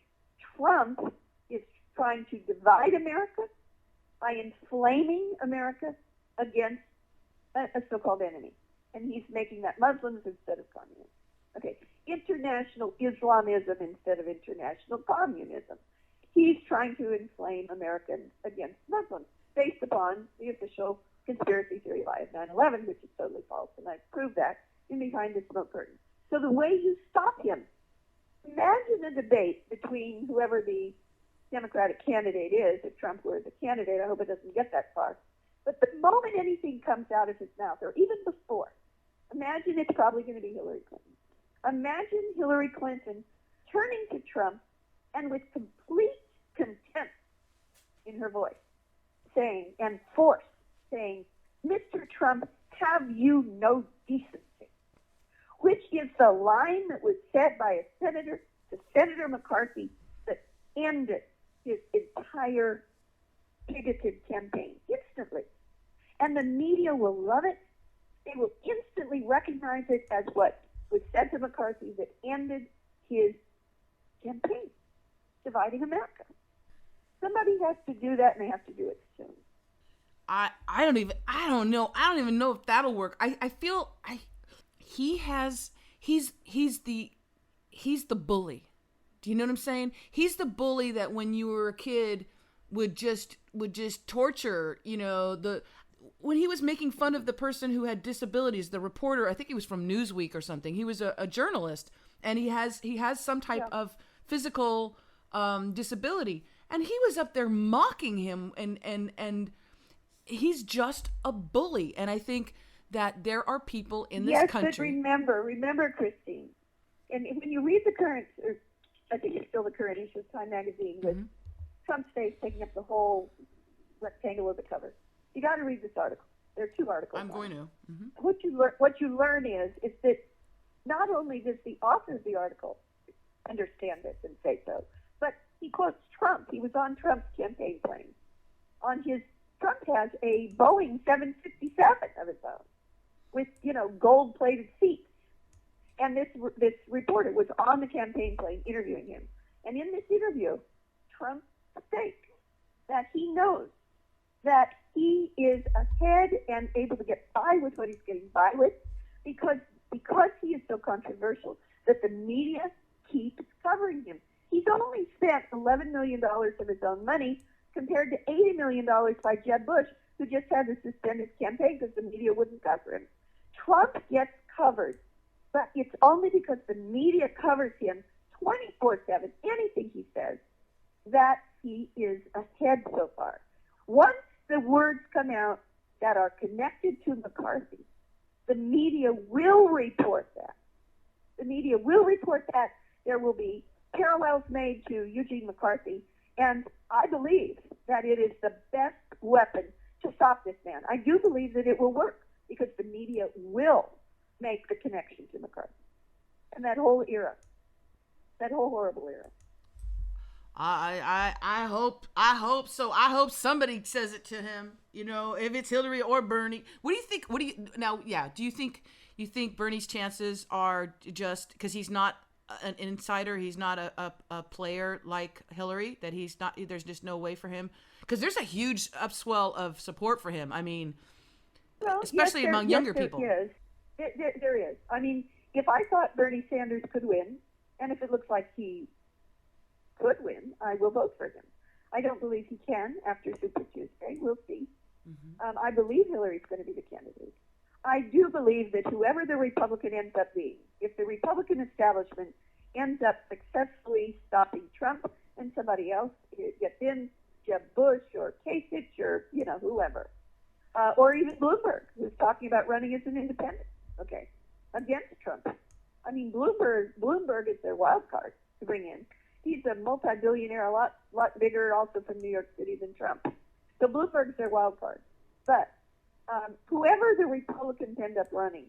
Trump is trying to divide America by inflaming America against a so-called enemy. And he's making that Muslims instead of communists. Okay, international Islamism instead of international communism. He's trying to inflame Americans against Muslims based upon the official conspiracy theory lie of 9/11, which is totally false, and I've proved that in Behind the Smoke Curtain. So the way you stop him, imagine a debate between whoever the Democratic candidate is. If Trump were the candidate, I hope it doesn't get that far. But the moment anything comes out of his mouth, or even before, imagine it's probably going to be Hillary Clinton. Imagine Hillary Clinton turning to Trump and with complete contempt in her voice, saying, and force, saying, "Mr. Trump, have you no decency?" Which is the line that was said by a senator to Senator McCarthy that ended his entire bigoted campaign instantly. And the media will love it. They will instantly recognize it as what was said to McCarthy that ended his campaign, dividing America. Somebody has to do that, and they have to do it soon. I don't even know if that'll work. I feel he's the bully. Do you know what I'm saying? He's the bully that when you were a kid would just torture, when he was making fun of the person who had disabilities, the reporter, I think he was from Newsweek or something. He was a journalist, and he has some type of physical disability, and he was up there mocking him, and he's just a bully. And I think that there are people in this country. Yes, but remember, Christine, and when you read the current, or I think it's still the current issue of Time magazine, with Trump's face taking up the whole rectangle of the cover, you got to read this article. There are two articles. I'm going to. Mm-hmm. What you learn is that not only does the author of the article understand this and say so, but he quotes Trump. He was on Trump's campaign plane. Trump has a Boeing 757 of his own with, gold-plated seats. And this reporter was on the campaign plane interviewing him. And in this interview, Trump states that he knows that he is ahead and able to get by with what he's getting by with because he is so controversial that the media keeps covering him. He's only spent $11 million of his own money compared to $80 million by Jeb Bush, who just had to suspend his campaign because the media wouldn't cover him. Trump gets covered, but it's only because the media covers him 24/7, anything he says, that he is ahead so far. Once the words come out that are connected to McCarthy, the media will report that. The media will report that. There will be parallels made to Eugene McCarthy, and I believe that it is the best weapon to stop this man. I do believe that it will work because the media will make the connection to McCarthy and that whole era. That whole horrible era. I hope so. I hope somebody says it to him. If it's Hillary or Bernie. What do you think? What do you now? Yeah. Do you think Bernie's chances are just because he's not an insider? He's not a player like Hillary. That he's not. There's just no way for him because there's a huge upswell of support for him. I mean, well, especially yes, among younger people. There is. I mean, if I thought Bernie Sanders could win, and if it looks like he could win, I will vote for him. I don't believe he can after Super Tuesday. We'll see. Mm-hmm. I believe Hillary's going to be the candidate. I do believe that whoever the Republican ends up being, if the Republican establishment ends up successfully stopping Trump and somebody else gets in, Jeb Bush or Kasich or, whoever, or even Bloomberg, who's talking about running as an independent, against Trump. I mean, Bloomberg is their wild card to bring in. He's a multi-billionaire, a lot bigger also from New York City than Trump. So Bloomberg's their wild card. But whoever the Republicans end up running,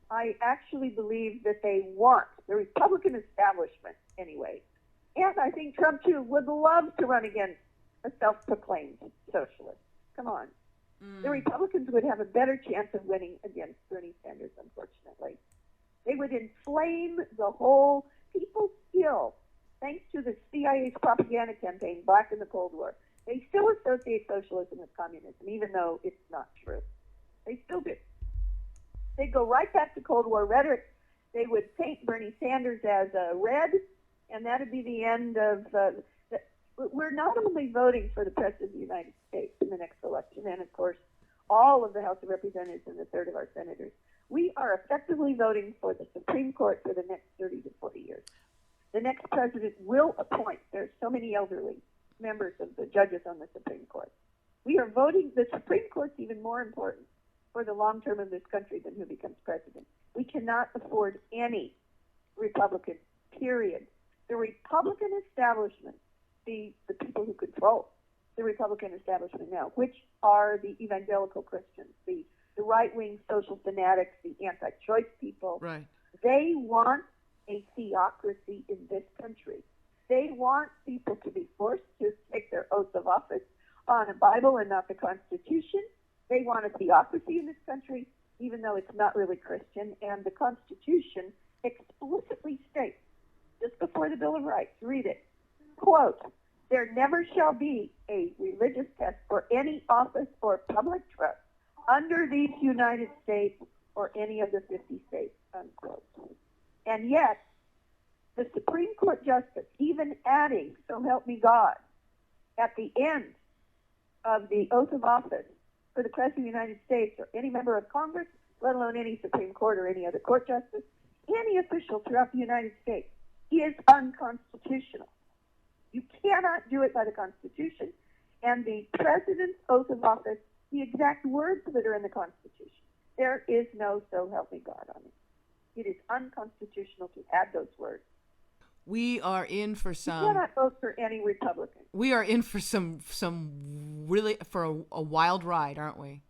I actually believe that they want, the Republican establishment anyway, and I think Trump too, would love to run against a self-proclaimed socialist. Come on. The Republicans would have a better chance of winning against Bernie Sanders, unfortunately. They would inflame the whole, people still, thanks to the CIA's propaganda campaign back in the Cold War, they still associate socialism with communism, even though it's not true. They still do. They go right back to Cold War rhetoric. They would paint Bernie Sanders as red, and that would be the end of we're not only voting for the President of the United States in the next election, and of course, all of the House of Representatives and a third of our senators. We are effectively voting for the Supreme Court for the next 30 to 40 years. The next president will appoint, there's so many elderly members of the judges on the Supreme Court. We are voting, the Supreme Court's even more important for the long term of this country than who becomes president. We cannot afford any Republican, period. The Republican establishment, the people who control the Republican establishment now, which are the evangelical Christians, the right-wing social fanatics, the anti-choice people, right. They want a theocracy in this country. They want people to be forced to take their oath of office on a Bible and not the Constitution. They want a theocracy in this country, even though it's not really Christian. And the Constitution explicitly states, just before the Bill of Rights, read it, quote, "There never shall be a religious test for any office or public trust under these United States or any of the 50 states," unquote. And yet, the Supreme Court justice, even adding, "so help me God," at the end of the oath of office for the President of the United States or any member of Congress, let alone any Supreme Court or any other court justice, any official throughout the United States, is unconstitutional. You cannot do it by the Constitution. And the President's oath of office, the exact words that are in the Constitution, there is no "so help me God" on it. It is unconstitutional to add those words. We are in for some. You cannot vote for any Republican. We are in for some really for a wild ride, aren't we?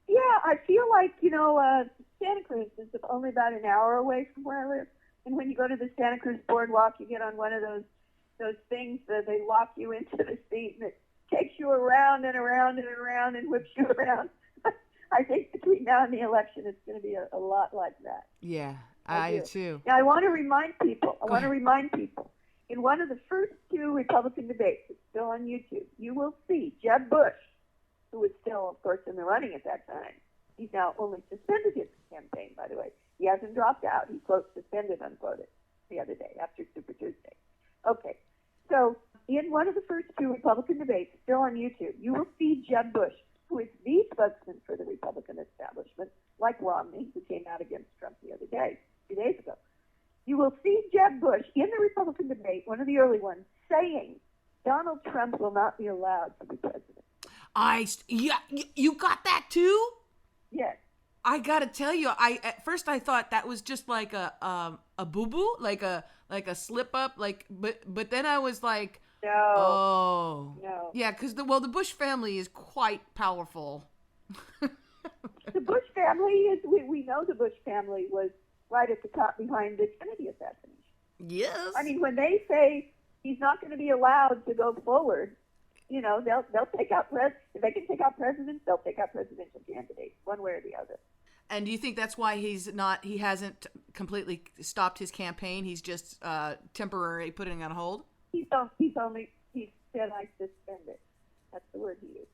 Yeah, I feel like Santa Cruz is only about an hour away from where I live, and when you go to the Santa Cruz boardwalk, you get on one of those things that they lock you into the seat and it takes you around and around and around and whips you around. I think between now and the election, it's going to be a lot like that. Yeah, I do too. Now, I want to remind people, in one of the first two Republican debates, it's still on YouTube, you will see Jeb Bush, who was still, of course, in the running at that time. He's now only suspended his campaign, by the way. He hasn't dropped out. He, quote, suspended, unquote, it the other day after Super Tuesday. Okay, so in one of the first two Republican debates, still on YouTube, you will see Jeb Bush, who is the spokesman for the Republican establishment, like Romney, who came out against Trump the other day, 2 days ago. You will see Jeb Bush in the Republican debate, one of the early ones, saying Donald Trump will not be allowed to be president. You got that too? Yes. I gotta tell you, at first I thought that was just like a boo boo, like a slip up, but then I was like, no, yeah, because the Bush family is quite powerful. The Bush family is we know the Bush family was right at the top behind the Kennedy assassination. Yes. I mean, when they say he's not going to be allowed to go forward, you know, they'll take out if they can take out presidents, they'll take out presidential candidates, one way or the other. And do you think that's why he hasn't completely stopped his campaign? He's just temporarily putting it on hold? He said, I suspend it. That's the word he used.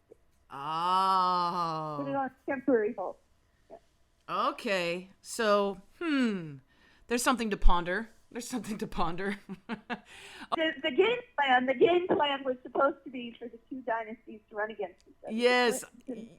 Oh. Put it on temporary hold. Yeah. Okay. So, there's something to ponder. The game plan was supposed to be for the two dynasties to run against each other.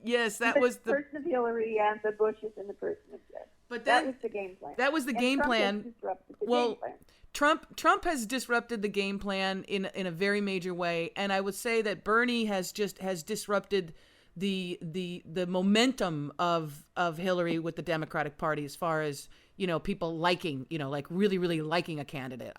Yes, that was the person of Hillary and the Bushes and the person of Jeb. But then, that was the game plan. That was the game plan. Game plan. Trump has disrupted the game plan in a very major way, and I would say that Bernie has disrupted the momentum of Hillary with the Democratic Party as far as, you know, people liking, you know, like really liking a candidate.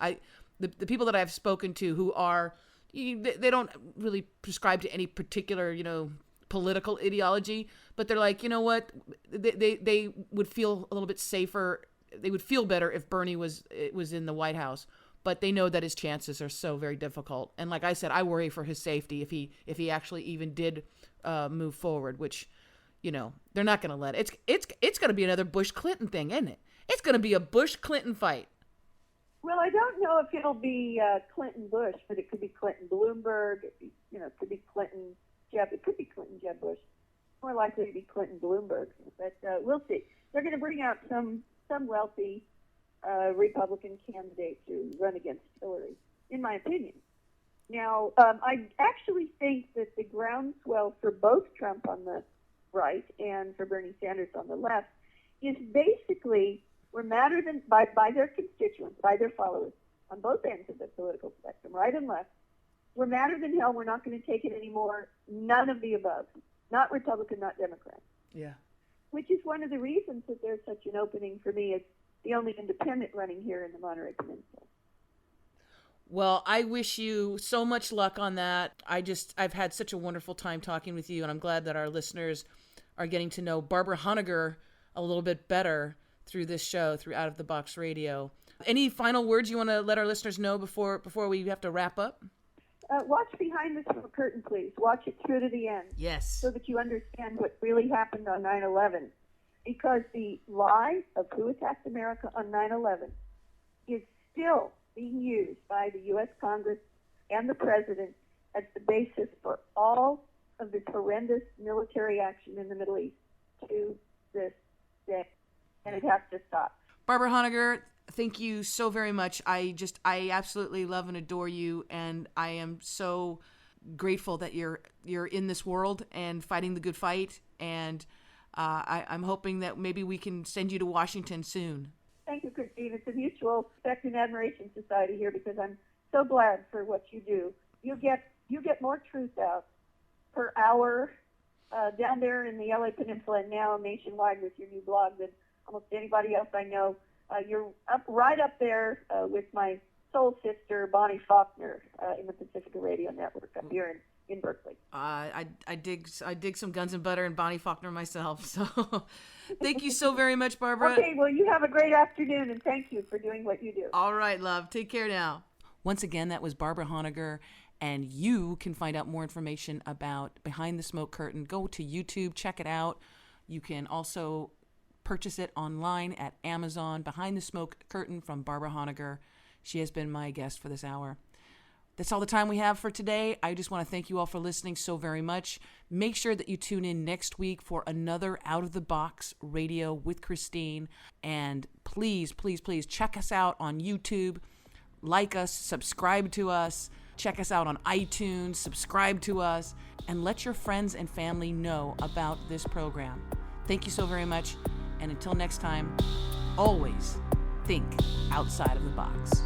The people that I've spoken to who are, they don't really prescribe to any particular, you know, political ideology, but they're like, you know what, they would feel a little bit safer. They would feel better if Bernie was in the White House, but they know that his chances are so very difficult. And like I said, I worry for his safety if he actually even did move forward, which, you know, they're not going to let it. It's going to be another Bush-Clinton thing, isn't it? It's going to be a Bush-Clinton fight. Well, I don't know if it'll be Clinton-Bush, but it could be Clinton-Bloomberg. It could be Clinton-Jeb. It could be Clinton-Jeb-Bush. More likely to be Clinton-Bloomberg, but we'll see. They're going to bring out some wealthy Republican candidate to run against Hillary, in my opinion. Now, I actually think that the groundswell for both Trump on the right and for Bernie Sanders on the left is basically we're madder than by their constituents, by their followers on both ends of the political spectrum, right and left. We're madder than hell. We're not going to take it anymore. None of the above. Not Republican, not Democrat. Yeah. Which is one of the reasons that there's such an opening for me as the only independent running here in the Monterey Peninsula. Well, I wish you so much luck on that. I've had such a wonderful time talking with you, and I'm glad that our listeners are getting to know Barbara Honegger a little bit better through this show, through Out of the Box Radio. Any final words you want to let our listeners know before we have to wrap up? Watch Behind the Smoke Curtain, please. Watch it through to the end. Yes. So that you understand what really happened on 9/11. Because the lie of who attacked America on 9/11 is still being used by the U.S. Congress and the President as the basis for all of this horrendous military action in the Middle East to this day. And it has to stop. Barbara Honegger, thank you so very much. I absolutely love and adore you, and I am so grateful that you're in this world and fighting the good fight. And I'm hoping that maybe we can send you to Washington soon. Thank you, Christine. It's a mutual respect and admiration society here because I'm so glad for what you do. You get more truth out per hour down there in the LA Peninsula and now nationwide with your new blog than almost anybody else I know. You're right up there with my soul sister, Bonnie Faulkner, in the Pacifica Radio Network up here in Berkeley. I dig some Guns and Butter and Bonnie Faulkner myself. So thank you so very much, Barbara. Okay, well, you have a great afternoon, and thank you for doing what you do. All right, love. Take care now. Once again, that was Barbara Honegger, and you can find out more information about Behind the Smoke Curtain. Go to YouTube, check it out. You can also purchase it online at Amazon. Behind the Smoke Curtain from Barbara Honegger. She has been my guest for this hour. That's all the time we have for today. I just want to thank you all for listening so very much. Make sure that you tune in next week for another Out of the Box Radio with Christine. And please, please, please check us out on YouTube. Like us, subscribe to us. Check us out on iTunes, subscribe to us, and let your friends and family know about this program. Thank you so very much. And until next time, always think outside of the box.